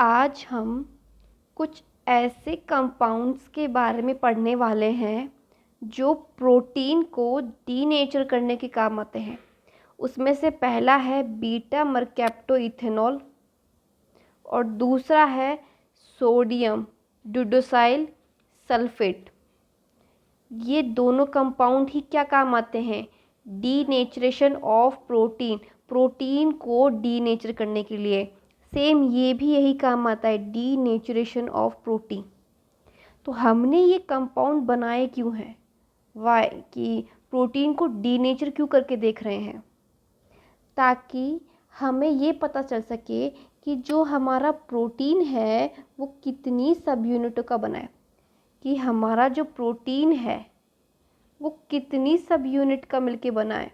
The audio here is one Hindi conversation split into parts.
आज हम कुछ ऐसे कंपाउंड्स के बारे में पढ़ने वाले हैं जो प्रोटीन को डीनेचर करने के काम आते हैं। उसमें से पहला है बीटा मरकैप्टोइथेनॉल और दूसरा है सोडियम डुडोसाइल सल्फेट। ये दोनों कंपाउंड ही क्या काम आते हैं? डीनेचरेशन ऑफ प्रोटीन, प्रोटीन को डीनेचर करने के लिए। सेम ये भी यही काम आता है, डीनेचरेशन ऑफ प्रोटीन। तो हमने ये कंपाउंड बनाए क्यों हैं? वाई कि प्रोटीन को डीनेचर क्यों करके देख रहे हैं? ताकि हमें ये पता चल सके कि जो हमारा प्रोटीन है वो कितनी सब यूनिटों का बना है, कि हमारा जो प्रोटीन है वो कितनी सब यूनिट का मिलके बना है।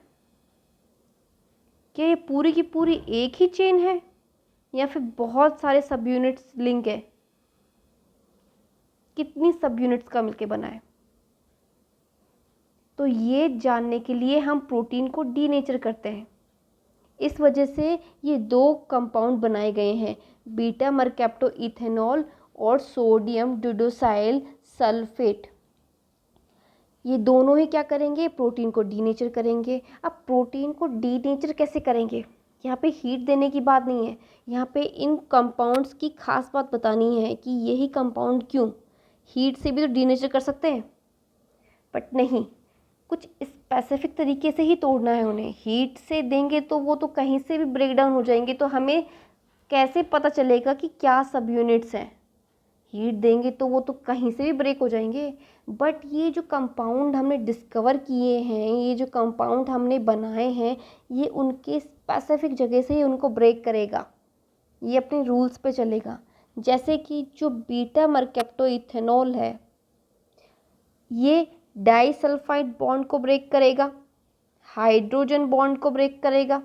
क्या ये पूरी की पूरी एक ही चेन है या फिर बहुत सारे सब यूनिट्स लिंक है? कितनी सब यूनिट्स का मिलके बना है? तो ये जानने के लिए हम प्रोटीन को डीनेचर करते हैं। इस वजह से ये दो कंपाउंड बनाए गए हैं, बीटा मरकैप्टोइथेनॉल और सोडियम डुडोसाइल सल्फेट। ये दोनों ही क्या करेंगे? प्रोटीन को डीनेचर करेंगे। अब प्रोटीन को डीनेचर कैसे करेंगे? यहाँ पे हीट देने की बात नहीं है, यहाँ पे इन कंपाउंड्स की खास बात बतानी है कि यही कंपाउंड क्यों। हीट से भी तो डीनेचर कर सकते हैं, बट नहीं, कुछ स्पेसिफिक तरीके से ही तोड़ना है उन्हें। हीट से देंगे तो वो तो कहीं से भी ब्रेक डाउन हो जाएंगे, तो हमें कैसे पता चलेगा कि क्या सब यूनिट्स हैं? हीट देंगे तो वो तो कहीं से भी ब्रेक हो जाएंगे। बट ये जो कंपाउंड हमने डिस्कवर किए हैं, ये जो कंपाउंड हमने बनाए हैं, ये उनके स्पेसिफिक जगह से ही उनको ब्रेक करेगा, ये अपने रूल्स पे चलेगा। जैसे कि जो बीटा मरकैप्टोइथेनॉल है, ये डाइसल्फाइड बॉन्ड को ब्रेक करेगा, हाइड्रोजन बॉन्ड को ब्रेक करेगा,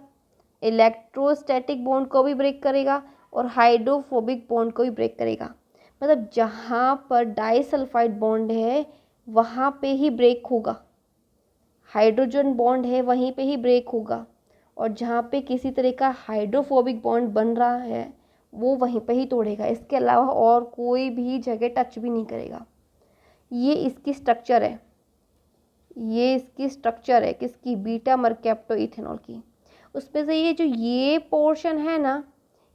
इलेक्ट्रोस्टैटिक बॉन्ड को भी ब्रेक करेगा और हाइड्रोफोबिक बॉन्ड को भी ब्रेक करेगा। मतलब जहाँ पर डाइसल्फाइड बॉन्ड है वहाँ पे ही ब्रेक होगा, हाइड्रोजन बॉन्ड है वहीं पे ही ब्रेक होगा, और जहाँ पे किसी तरह का हाइड्रोफोबिक बॉन्ड बन रहा है वो वहीं पे ही तोड़ेगा। इसके अलावा और कोई भी जगह टच भी नहीं करेगा। ये इसकी स्ट्रक्चर है, ये इसकी स्ट्रक्चर है किसकी? बीटा मरकैप्टोइथेनॉल की। उसमें से ये जो ये पोर्शन है ना,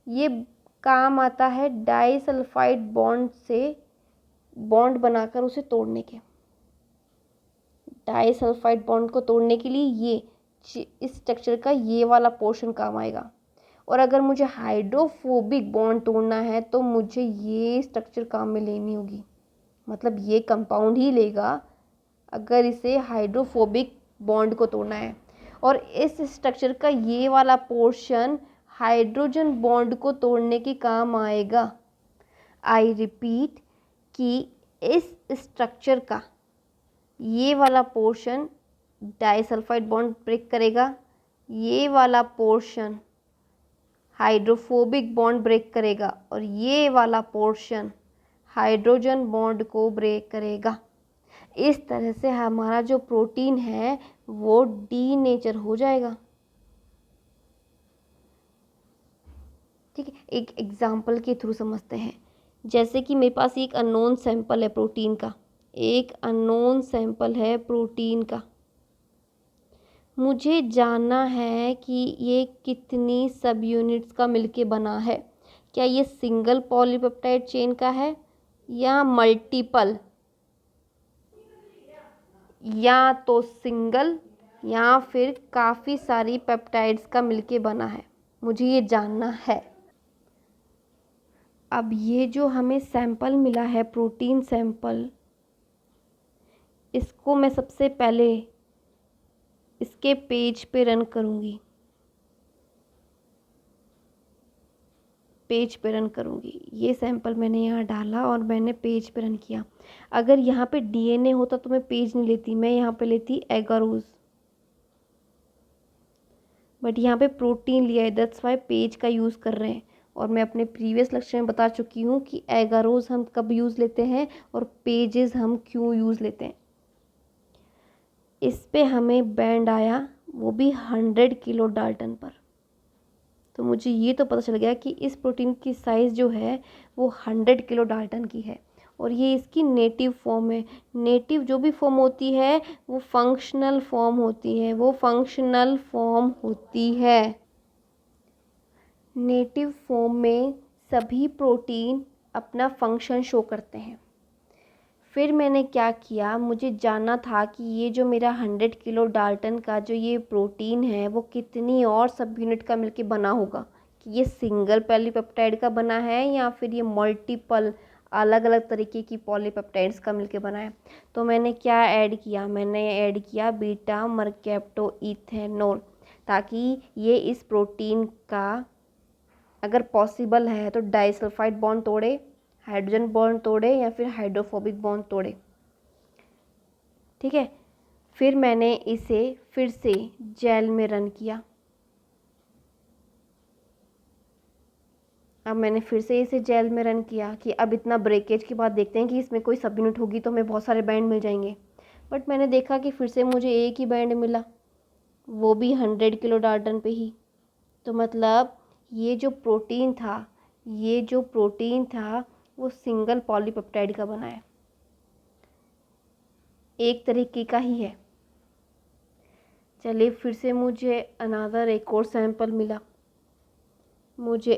ये काम आता है डाइसल्फाइड बॉन्ड से बॉन्ड बनाकर उसे तोड़ने के। डाइसल्फाइड बॉन्ड को तोड़ने के लिए ये इस स्ट्रक्चर का ये वाला पोर्शन काम आएगा। और अगर मुझे हाइड्रोफोबिक बॉन्ड तोड़ना है तो मुझे ये स्ट्रक्चर काम में लेनी होगी, मतलब ये कंपाउंड ही लेगा अगर इसे हाइड्रोफोबिक बॉन्ड को तोड़ना है। और इस स्ट्रक्चर का ये वाला पोर्शन हाइड्रोजन बॉन्ड को तोड़ने के काम आएगा। आई रिपीट कि इस स्ट्रक्चर का ये वाला पोर्शन डाइसल्फाइड बॉन्ड ब्रेक करेगा, ये वाला पोर्शन हाइड्रोफोबिक बॉन्ड ब्रेक करेगा और ये वाला पोर्शन हाइड्रोजन बॉन्ड को ब्रेक करेगा। इस तरह से हमारा जो प्रोटीन है वो डीनेचर हो जाएगा। ठीक है, एक एग्जाम्पल के थ्रू समझते हैं। जैसे कि मेरे पास एक अननोन सैंपल है प्रोटीन का, एक अननोन सैंपल है प्रोटीन का। मुझे जानना है कि ये कितनी सब यूनिट्स का मिलके बना है। क्या ये सिंगल पॉलीपेप्टाइड चेन का है या मल्टीपल, या तो सिंगल या फिर काफ़ी सारी पेप्टाइड्स का मिलके बना है, मुझे ये जानना है। अब ये जो हमें सैंपल मिला है प्रोटीन सैंपल, इसको मैं सबसे पहले इसके पेज पे रन करूँगी, पेज पे रन करूँगी। ये सैंपल मैंने यहाँ डाला और मैंने पेज पे रन किया। अगर यहाँ पे डीएनए होता तो मैं पेज नहीं लेती, मैं यहाँ पे लेती एगारोज, बट यहाँ पे प्रोटीन लिया है, दैट्स वाई पेज का यूज़ कर रहे हैं। और मैं अपने प्रीवियस लेक्चर में बता चुकी हूँ कि एगारोज हम कब यूज़ लेते हैं और पेजेस हम क्यों यूज़ लेते हैं। इस पे हमें बैंड आया, वो भी 100 किलो डाल्टन पर। तो मुझे ये तो पता चल गया कि इस प्रोटीन की साइज़ जो है वो 100 किलो डाल्टन की है और ये इसकी नेटिव फॉर्म है। नेटिव जो भी फॉर्म होती है वो फंक्शनल फॉर्म होती है, वो फंक्शनल फॉर्म होती है। नेटिव फॉर्म में सभी प्रोटीन अपना फंक्शन शो करते हैं। फिर मैंने क्या किया, मुझे जानना था कि ये जो मेरा 100 किलो डाल्टन का जो ये प्रोटीन है वो कितनी और सब यूनिट का मिलके बना होगा, कि ये सिंगल पॉलीपेप्टाइड का बना है या फिर ये मल्टीपल अलग अलग तरीके की पॉलीपेप्टाइड्स का मिलके बना है। तो मैंने क्या ऐड किया, मैंने ऐड किया बीटा मरकैप्टोइथेनॉल, ताकि ये इस प्रोटीन का अगर पॉसिबल है तो डाइसल्फाइड बॉन्ड तोड़े, हाइड्रोजन बॉन्ड तोड़े या फिर हाइड्रोफोबिक बॉन्ड तोड़े। ठीक है, फिर मैंने इसे फिर से जेल में रन किया। अब मैंने फिर से इसे जेल में रन किया कि अब इतना ब्रेकेज के बाद देखते हैं कि इसमें कोई सब यूनिट होगी तो हमें बहुत सारे बैंड मिल जाएंगे। बट मैंने देखा कि फिर से मुझे एक ही बैंड मिला, वो भी 100 किलो डाल्टन पे ही। तो मतलब ये जो प्रोटीन था वो सिंगल पॉलीपेप्टाइड का बना है, एक तरीके का ही है। चलिए फिर से मुझे अनादर एक और सैंपल मिला, मुझे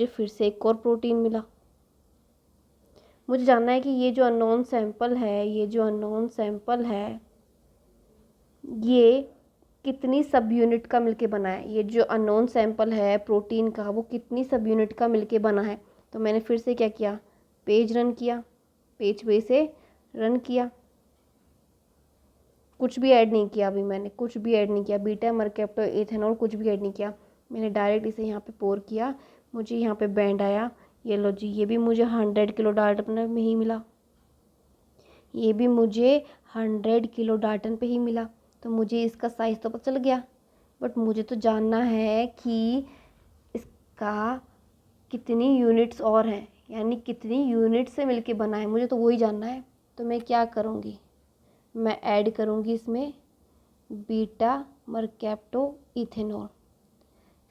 फिर से एक और प्रोटीन मिला। मुझे जानना है कि ये जो अननोन सैंपल है ये कितनी सब यूनिट का मिलके बना है। ये जो अननोन सैंपल है प्रोटीन का वो कितनी सब यूनिट का मिलके बना है। तो मैंने फिर से क्या किया, पेज पे से रन किया, कुछ भी ऐड नहीं किया। अभी मैंने कुछ भी ऐड नहीं किया, बीटा मरकैप्टोइथेनॉल कुछ भी ऐड नहीं किया। मैंने डायरेक्ट इसे यहाँ पे पोर किया, मुझे यहाँ पे बैंड आया। ये लो जी, ये भी मुझे 100 किलो डाल्टन में ही मिला, ये भी मुझे 100 किलो डाल्टन पे ही मिला। तो मुझे इसका साइज़ तो पता चल गया, बट मुझे तो जानना है कि इसका कितनी यूनिट्स और हैं, यानी कितनी यूनिट से मिलके बना है, मुझे तो वही जानना है। तो मैं क्या करूँगी, मैं ऐड करूँगी इसमें बीटा मरकैप्टोइथेनॉल।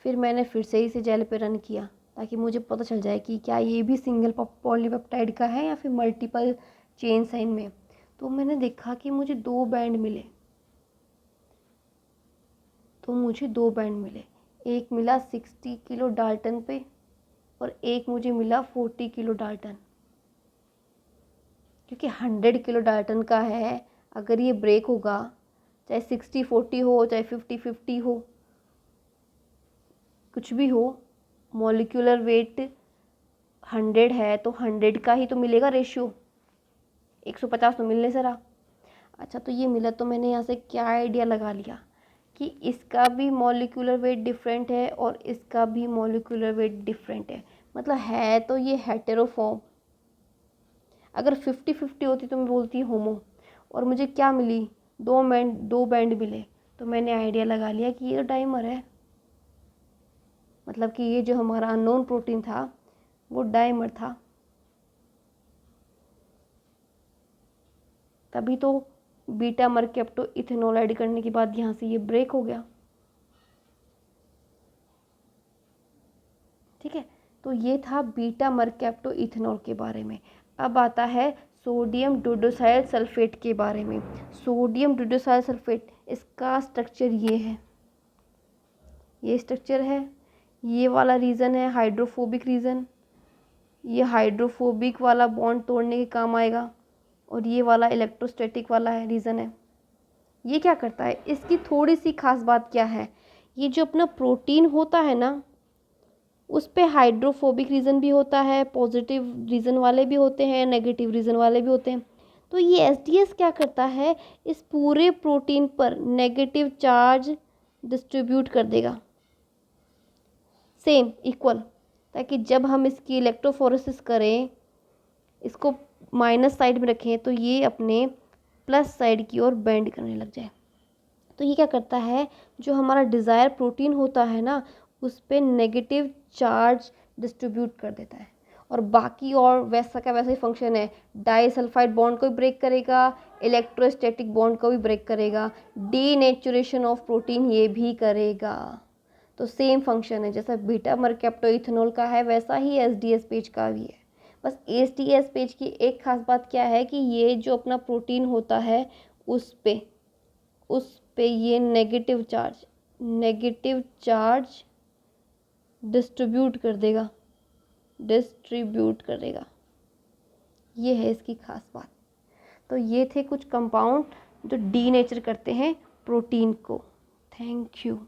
फिर मैंने फिर से इसे जेल पे रन किया ताकि मुझे पता चल जाए कि क्या ये भी सिंगल पॉलीपेप्टाइड का है या फिर मल्टीपल चेन साइन में। तो मैंने देखा कि मुझे दो बैंड मिले, एक मिला 60 किलो डाल्टन पे और एक मुझे मिला 40 किलो डाल्टन। क्योंकि 100 किलो डाल्टन का है, अगर ये ब्रेक होगा चाहे 60-40 हो चाहे 50-50 हो, कुछ भी हो, मॉलिक्यूलर वेट 100 है तो 100 का ही तो मिलेगा रेशियो, 150 तो मिलने से रहा। अच्छा, तो ये मिला तो मैंने यहाँ से क्या आइडिया लगा लिया कि इसका भी मॉलिक्यूलर वेट डिफरेंट है और इसका भी मॉलिक्यूलर वेट डिफरेंट है। मतलब है तो ये हेटेरोफॉर्म। अगर 50-50 होती तो मैं बोलती होमो, और मुझे क्या मिली, दो बैंड मिले। तो मैंने आइडिया लगा लिया कि ये तो डाइमर है, मतलब कि ये जो हमारा अननोन प्रोटीन था वो डाइमर था। तभी तो बीटा मरकैप्टोइथेनॉल ऐड करने के बाद यहाँ से ये ब्रेक हो गया। ठीक है, तो ये था बीटा मरकैप्टोइथेनॉल के बारे में। अब आता है सोडियम डोडोसाइल सल्फेट के बारे में। सोडियम डोडोसाइल सल्फेट, इसका स्ट्रक्चर ये है, ये स्ट्रक्चर है। ये वाला रीज़न है हाइड्रोफोबिक रीज़न, ये हाइड्रोफोबिक वाला बॉन्ड तोड़ने के काम आएगा, और ये वाला इलेक्ट्रोस्टैटिक वाला है रीज़न है। ये क्या करता है, इसकी थोड़ी सी खास बात क्या है, ये जो अपना प्रोटीन होता है ना उस पे हाइड्रोफोबिक रीज़न भी होता है, पॉजिटिव रीज़न वाले भी होते हैं, नेगेटिव रीज़न वाले भी होते हैं। तो ये एसडीएस क्या करता है, इस पूरे प्रोटीन पर नेगेटिव चार्ज डिस्ट्रीब्यूट कर देगा, सेम इक्वल, ताकि जब हम इसकी इलेक्ट्रोफोरेसिस करें, इसको माइनस साइड में रखें तो ये अपने प्लस साइड की ओर बेंड करने लग जाए। तो ये क्या करता है, जो हमारा डिज़ायर प्रोटीन होता है ना उस पर नेगेटिव चार्ज डिस्ट्रीब्यूट कर देता है, और बाकी और वैसा का वैसा ही फंक्शन है, डाइसल्फाइड बॉन्ड को भी ब्रेक करेगा, इलेक्ट्रोस्टैटिक बॉन्ड को भी ब्रेक करेगा, डीनेचुरेशन ऑफ प्रोटीन ये भी करेगा। तो सेम फंक्शन है, जैसा बीटा मरकैप्टोइथेनॉल का है वैसा ही एसडीएस पेज का भी है। बस एसडीएस पेज की एक खास बात क्या है कि ये जो अपना प्रोटीन होता है उस पे ये नेगेटिव चार्ज डिस्ट्रीब्यूट कर देगा। ये है इसकी खास बात। तो ये थे कुछ कंपाउंड जो डीनेचर करते हैं प्रोटीन को। Thank you.